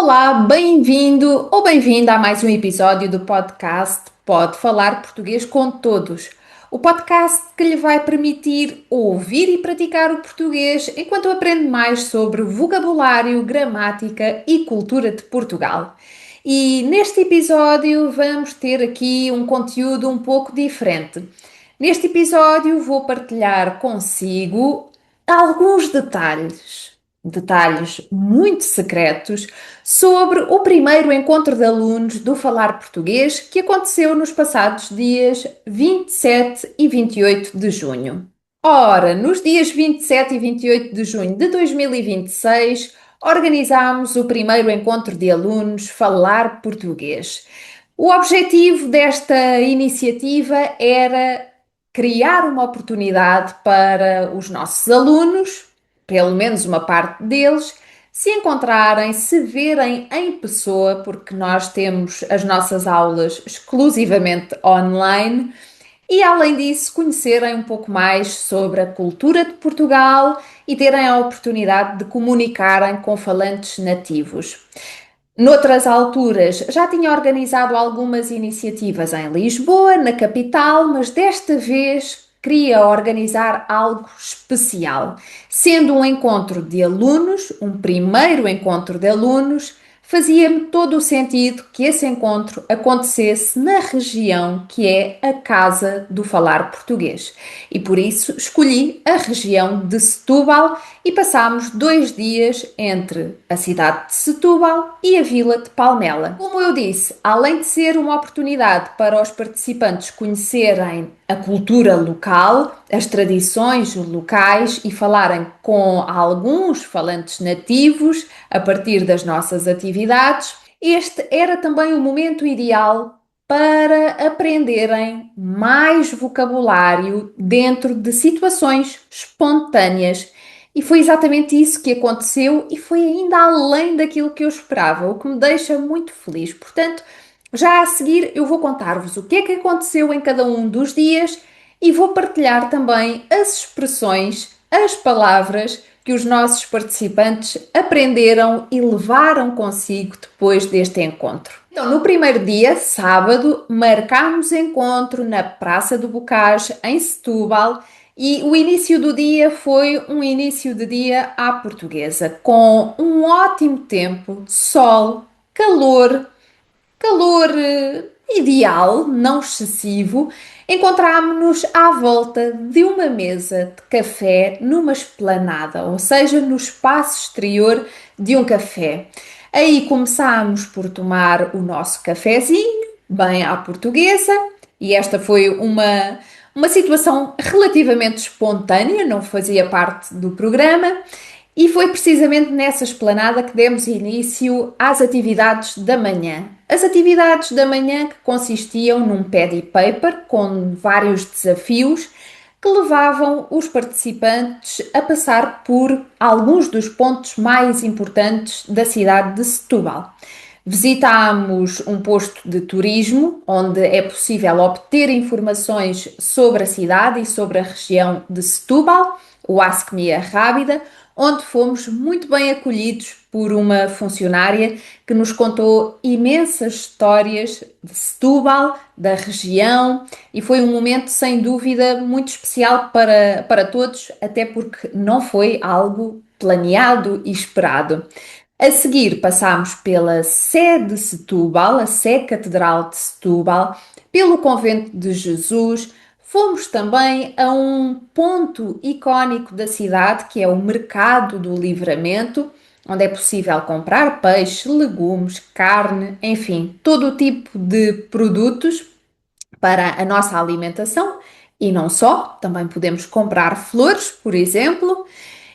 Olá, bem-vindo ou bem-vinda a mais um episódio do podcast Pode Falar Português com Todos. O podcast que lhe vai permitir ouvir e praticar o português enquanto aprende mais sobre vocabulário, gramática e cultura de Portugal. E neste episódio vamos ter aqui um conteúdo um pouco diferente. Neste episódio vou partilhar consigo alguns detalhes muito secretos sobre o primeiro encontro de alunos do Falar Português que aconteceu nos passados dias 27 e 28 de junho. Ora, nos dias 27 e 28 de junho de 2026, organizámos o primeiro encontro de alunos Falar Português. O objetivo desta iniciativa era criar uma oportunidade para os nossos alunos, pelo menos uma parte deles, se encontrarem, se verem em pessoa, porque nós temos as nossas aulas exclusivamente online, e além disso, conhecerem um pouco mais sobre a cultura de Portugal e terem a oportunidade de comunicarem com falantes nativos. Noutras alturas já tinha organizado algumas iniciativas em Lisboa, na capital, mas desta vez queria organizar algo especial, sendo um encontro de alunos, um primeiro encontro de alunos. Fazia-me todo o sentido que esse encontro acontecesse na região que é a Casa do Falar Português. E por isso escolhi a região de Setúbal e passámos 2 dias entre a cidade de Setúbal e a vila de Palmela. Como eu disse, além de ser uma oportunidade para os participantes conhecerem a cultura local, as tradições locais e falarem com alguns falantes nativos a partir das nossas atividades, este era também o momento ideal para aprenderem mais vocabulário dentro de situações espontâneas. E foi exatamente isso que aconteceu e foi ainda além daquilo que eu esperava, o que me deixa muito feliz. Portanto, já a seguir eu vou contar-vos o que é que aconteceu em cada um dos dias e vou partilhar também as expressões, as palavras que os nossos participantes aprenderam e levaram consigo depois deste encontro. Então, no primeiro dia, sábado, marcámos encontro na Praça do Bocage, em Setúbal, e o início do dia foi um início de dia à portuguesa, com um ótimo tempo, sol, calor ideal, não excessivo. Encontrámos-nos à volta de uma mesa de café numa esplanada, ou seja, no espaço exterior de um café. Aí começámos por tomar o nosso cafezinho, bem à portuguesa, e esta foi uma situação relativamente espontânea, não fazia parte do programa. E foi precisamente nessa esplanada que demos início às atividades da manhã. As atividades da manhã que consistiam num pad e paper com vários desafios que levavam os participantes a passar por alguns dos pontos mais importantes da cidade de Setúbal. Visitámos um posto de turismo, onde é possível obter informações sobre a cidade e sobre a região de Setúbal, o Ask Me a Rábida, onde fomos muito bem acolhidos por uma funcionária que nos contou imensas histórias de Setúbal, da região, e foi um momento sem dúvida muito especial para todos, até porque não foi algo planeado e esperado. A seguir passámos pela Sé de Setúbal, a Sé Catedral de Setúbal, pelo Convento de Jesus. Fomos também a um ponto icónico da cidade, que é o Mercado do Livramento, onde é possível comprar peixe, legumes, carne, enfim, todo o tipo de produtos para a nossa alimentação e não só, também podemos comprar flores, por exemplo.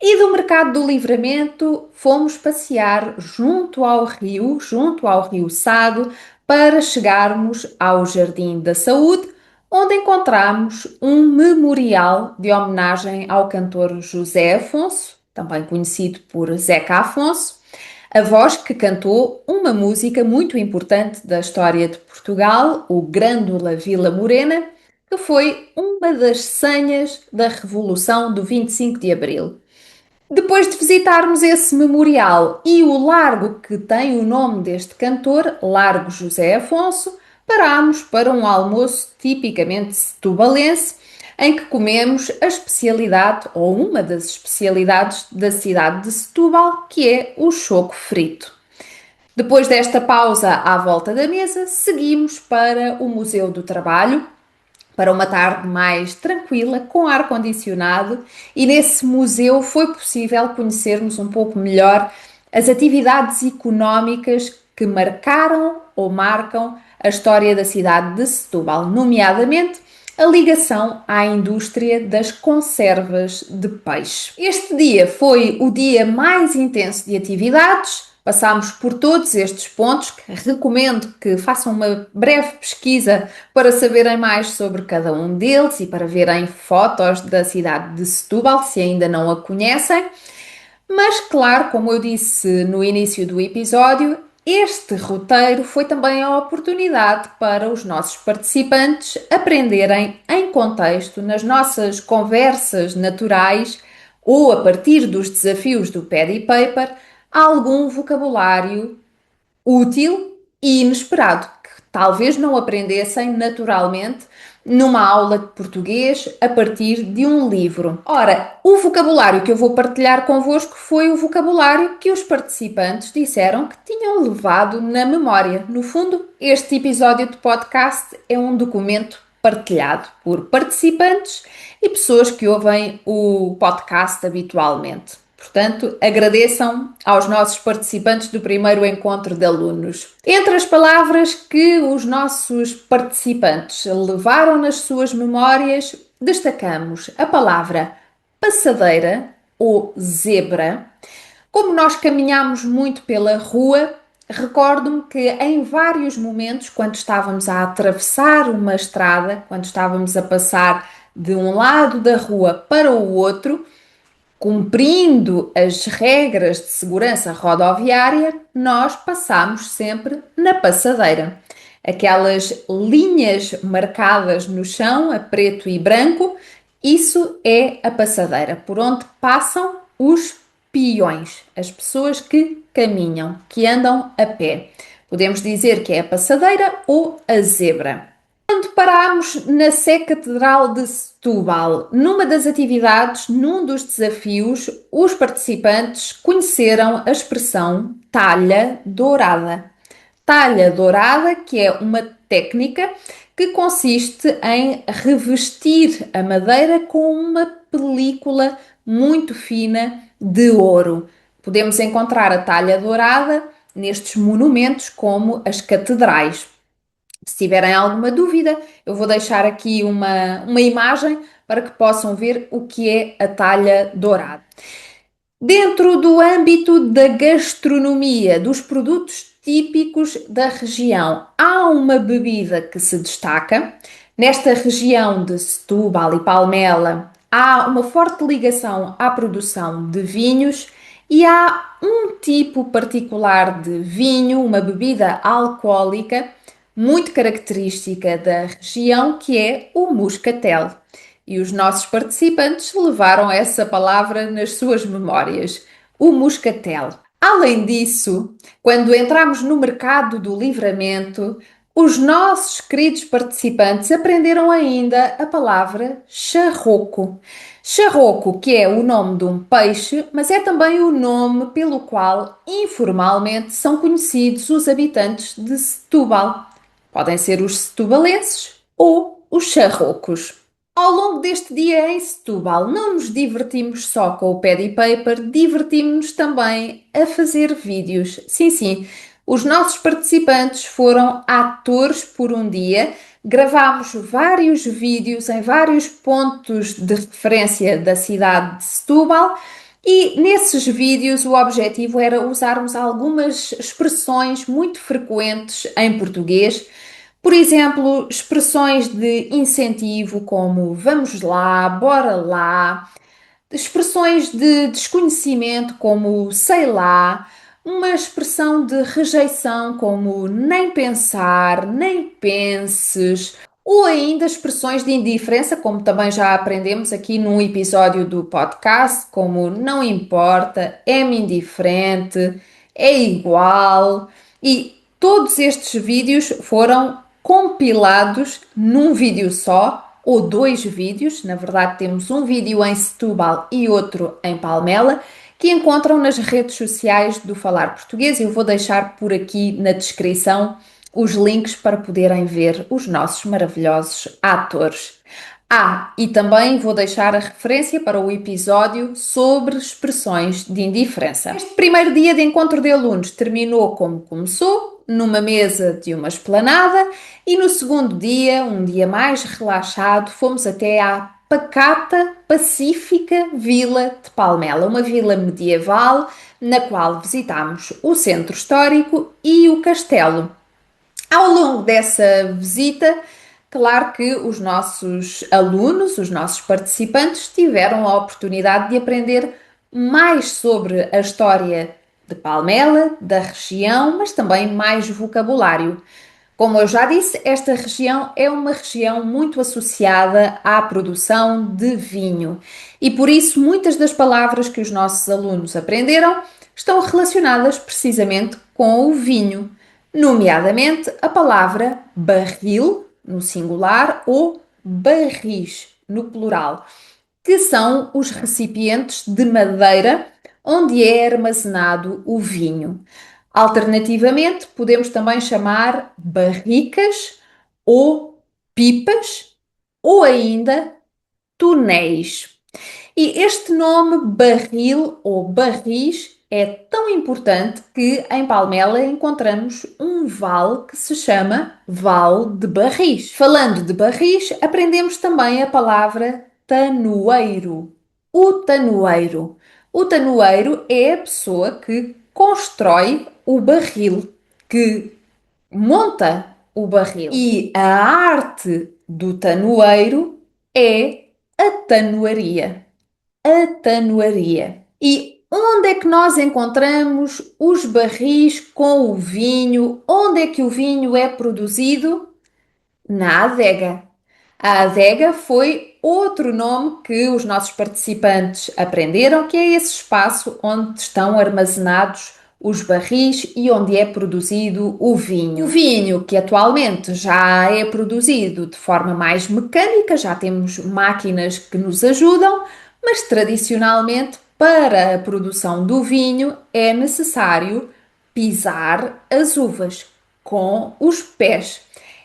E do Mercado do Livramento fomos passear junto ao Rio Sado, para chegarmos ao Jardim da Saúde, onde encontramos um memorial de homenagem ao cantor José Afonso, também conhecido por Zeca Afonso, a voz que cantou uma música muito importante da história de Portugal, o Grândola Vila Morena, que foi uma das senhas da Revolução do 25 de Abril. Depois de visitarmos esse memorial e o largo que tem o nome deste cantor, Largo José Afonso, parámos para um almoço tipicamente setubalense, em que comemos a especialidade, ou uma das especialidades da cidade de Setúbal, que é o choco frito. Depois desta pausa à volta da mesa, seguimos para o Museu do Trabalho, para uma tarde mais tranquila, com ar-condicionado, e nesse museu foi possível conhecermos um pouco melhor as atividades económicas que marcaram ou marcam a história da cidade de Setúbal, nomeadamente a ligação à indústria das conservas de peixe. Este dia foi o dia mais intenso de atividades. Passámos por todos estes pontos, que recomendo que façam uma breve pesquisa para saberem mais sobre cada um deles e para verem fotos da cidade de Setúbal, se ainda não a conhecem. Mas, claro, como eu disse no início do episódio, este roteiro foi também a oportunidade para os nossos participantes aprenderem em contexto, nas nossas conversas naturais ou a partir dos desafios do Paddy Paper, algum vocabulário útil e inesperado, que talvez não aprendessem naturalmente numa aula de português a partir de um livro. Ora, o vocabulário que eu vou partilhar convosco foi o vocabulário que os participantes disseram que tinham levado na memória. No fundo, este episódio de podcast é um documento partilhado por participantes e pessoas que ouvem o podcast habitualmente. Portanto, agradeçam aos nossos participantes do primeiro encontro de alunos. Entre as palavras que os nossos participantes levaram nas suas memórias, destacamos a palavra passadeira ou zebra. Como nós caminhámos muito pela rua, recordo-me que em vários momentos, quando estávamos a atravessar uma estrada, quando estávamos a passar de um lado da rua para o outro, cumprindo as regras de segurança rodoviária, nós passamos sempre na passadeira. Aquelas linhas marcadas no chão, a preto e branco, isso é a passadeira, por onde passam os peões, as pessoas que caminham, que andam a pé. Podemos dizer que é a passadeira ou a zebra. Quando parámos na Sé Catedral de Setúbal, numa das atividades, num dos desafios, os participantes conheceram a expressão talha dourada. Talha dourada, que é uma técnica que consiste em revestir a madeira com uma película muito fina de ouro. Podemos encontrar a talha dourada nestes monumentos como as catedrais. Se tiverem alguma dúvida, eu vou deixar aqui uma imagem para que possam ver o que é a talha dourada. Dentro do âmbito da gastronomia, dos produtos típicos da região, há uma bebida que se destaca. Nesta região de Setúbal e Palmela, há uma forte ligação à produção de vinhos e há um tipo particular de vinho, uma bebida alcoólica muito característica da região, que é o moscatel. E os nossos participantes levaram essa palavra nas suas memórias, o moscatel. Além disso, quando entramos no mercado do Livramento, os nossos queridos participantes aprenderam ainda a palavra charroco. Charroco, que é o nome de um peixe, mas é também o nome pelo qual informalmente são conhecidos os habitantes de Setúbal. Podem ser os setubalenses ou os charrocos. Ao longo deste dia em Setúbal, não nos divertimos só com o Paddy Paper, divertimos-nos também a fazer vídeos. Sim, sim, os nossos participantes foram atores por um dia, gravámos vários vídeos em vários pontos de referência da cidade de Setúbal e nesses vídeos o objetivo era usarmos algumas expressões muito frequentes em português. Por exemplo, expressões de incentivo como vamos lá, bora lá, expressões de desconhecimento como sei lá, uma expressão de rejeição como nem pensar, nem penses, ou ainda expressões de indiferença, como também já aprendemos aqui num episódio do podcast, como não importa, é-me indiferente, é igual, e todos estes vídeos foram compilados num vídeo só, ou dois vídeos, na verdade temos um vídeo em Setúbal e outro em Palmela, que encontram nas redes sociais do Falar Português. Eu vou deixar por aqui na descrição os links para poderem ver os nossos maravilhosos atores. E também vou deixar a referência para o episódio sobre expressões de indiferença. Este primeiro dia de encontro de alunos terminou como começou, numa mesa de uma esplanada, e no segundo dia, um dia mais relaxado, fomos até à pacata, pacífica Vila de Palmela, uma vila medieval na qual visitámos o centro histórico e o castelo. Ao longo dessa visita, claro que os nossos alunos, os nossos participantes, tiveram a oportunidade de aprender mais sobre a história de Palmela, da região, mas também mais vocabulário. Como eu já disse, esta região é uma região muito associada à produção de vinho e por isso muitas das palavras que os nossos alunos aprenderam estão relacionadas precisamente com o vinho, nomeadamente a palavra barril no singular ou barris no plural, que são os recipientes de madeira onde é armazenado o vinho. Alternativamente, podemos também chamar barricas ou pipas ou ainda tonéis. E este nome barril ou barris é tão importante que em Palmela encontramos um vale que se chama Vale de Barris. Falando de barris, aprendemos também a palavra tanoeiro. O tanoeiro. O tanoeiro é a pessoa que constrói o barril, que monta o barril. E a arte do tanoeiro é a tanoaria. A tanoaria. E onde é que nós encontramos os barris com o vinho? Onde é que o vinho é produzido? Na adega. A adega foi outro nome que os nossos participantes aprenderam, que é esse espaço onde estão armazenados os barris e onde é produzido o vinho. O vinho, que atualmente já é produzido de forma mais mecânica, já temos máquinas que nos ajudam, mas tradicionalmente para a produção do vinho é necessário pisar as uvas com os pés.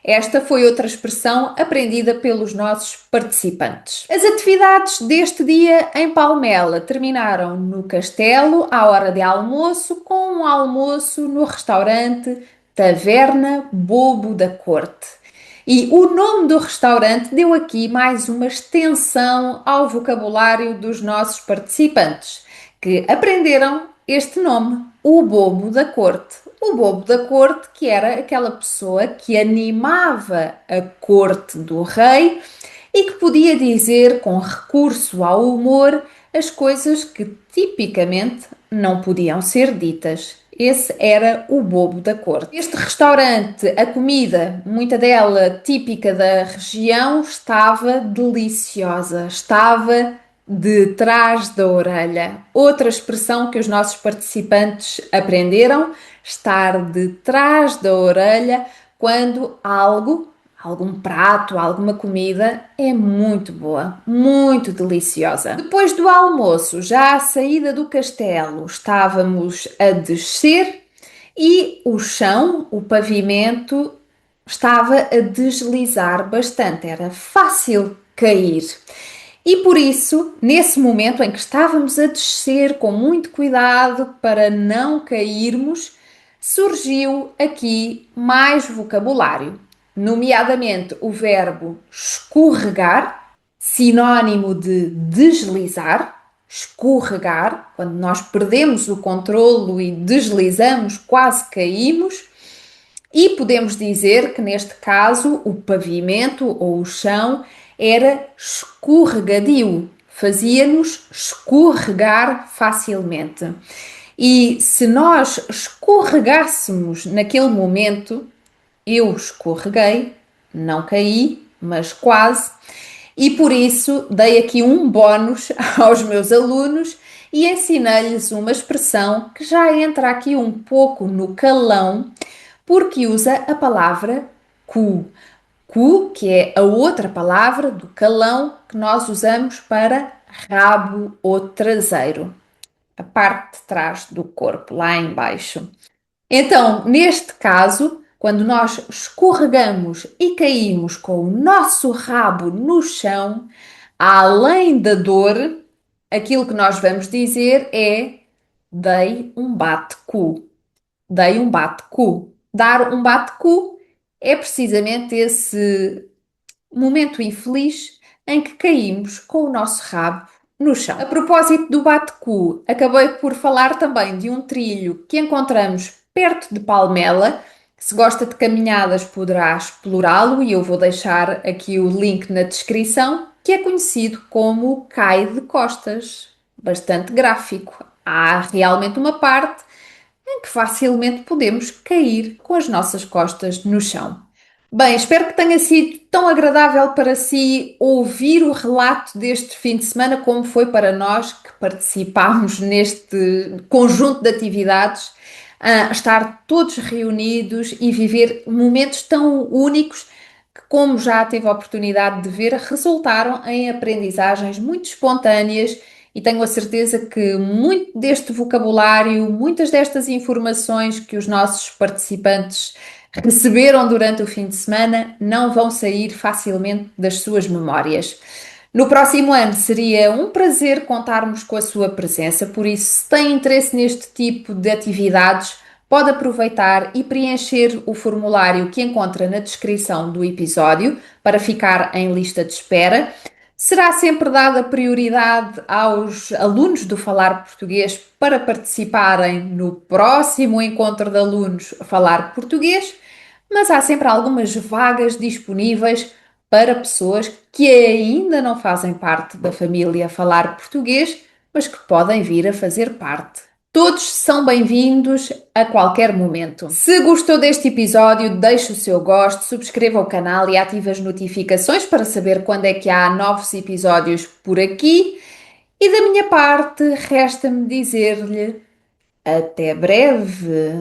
Esta foi outra expressão aprendida pelos nossos participantes. As atividades deste dia em Palmela terminaram no castelo à hora de almoço, com um almoço no restaurante Taverna Bobo da Corte. E o nome do restaurante deu aqui mais uma extensão ao vocabulário dos nossos participantes, que aprenderam este nome, o Bobo da Corte. O Bobo da Corte, que era aquela pessoa que animava a corte do rei e que podia dizer com recurso ao humor as coisas que tipicamente não podiam ser ditas. Esse era o Bobo da Corte. Este restaurante, a comida, muita dela típica da região, estava deliciosa, estava de trás da orelha. Outra expressão que os nossos participantes aprenderam, estar de trás da orelha quando algum prato, alguma comida é muito boa, muito deliciosa. Depois do almoço, já à saída do castelo, estávamos a descer e o chão, o pavimento, estava a deslizar bastante, era fácil cair. E por isso, nesse momento em que estávamos a descer com muito cuidado para não cairmos, surgiu aqui mais vocabulário, nomeadamente o verbo escorregar, sinónimo de deslizar, escorregar, quando nós perdemos o controlo e deslizamos, quase caímos. E podemos dizer que neste caso o pavimento ou o chão era escorregadio, fazia-nos escorregar facilmente. E se nós escorregássemos naquele momento, eu escorreguei, não caí, mas quase. E por isso dei aqui um bónus aos meus alunos e ensinei-lhes uma expressão que já entra aqui um pouco no calão, porque usa a palavra cu. Cu, que é a outra palavra do calão que nós usamos para rabo ou traseiro, a parte de trás do corpo, lá embaixo. Então, neste caso, quando nós escorregamos e caímos com o nosso rabo no chão, além da dor, aquilo que nós vamos dizer é dei um bate-cu. Dei um bate-cu. Dar um bate-cu é precisamente esse momento infeliz em que caímos com o nosso rabo no chão. A propósito do bate-cu, acabei por falar também de um trilho que encontramos perto de Palmela. Se gosta de caminhadas, poderá explorá-lo e eu vou deixar aqui o link na descrição, que é conhecido como Cai de Costas. Bastante gráfico. Há realmente uma parte em que facilmente podemos cair com as nossas costas no chão. Bem, espero que tenha sido tão agradável para si ouvir o relato deste fim de semana como foi para nós que participámos neste conjunto de atividades, estar todos reunidos e viver momentos tão únicos que, como já teve a oportunidade de ver, resultaram em aprendizagens muito espontâneas e tenho a certeza que muito deste vocabulário, muitas destas informações que os nossos participantes receberam durante o fim de semana não vão sair facilmente das suas memórias. No próximo ano seria um prazer contarmos com a sua presença, por isso, se tem interesse neste tipo de atividades, pode aproveitar e preencher o formulário que encontra na descrição do episódio para ficar em lista de espera. Será sempre dada prioridade aos alunos do Falar Português para participarem no próximo encontro de alunos Falar Português, mas há sempre algumas vagas disponíveis para pessoas que ainda não fazem parte da família Falar Português, mas que podem vir a fazer parte. Todos são bem-vindos a qualquer momento. Se gostou deste episódio, deixe o seu gosto, subscreva o canal e ative as notificações para saber quando é que há novos episódios por aqui. E da minha parte, resta-me dizer-lhe até breve.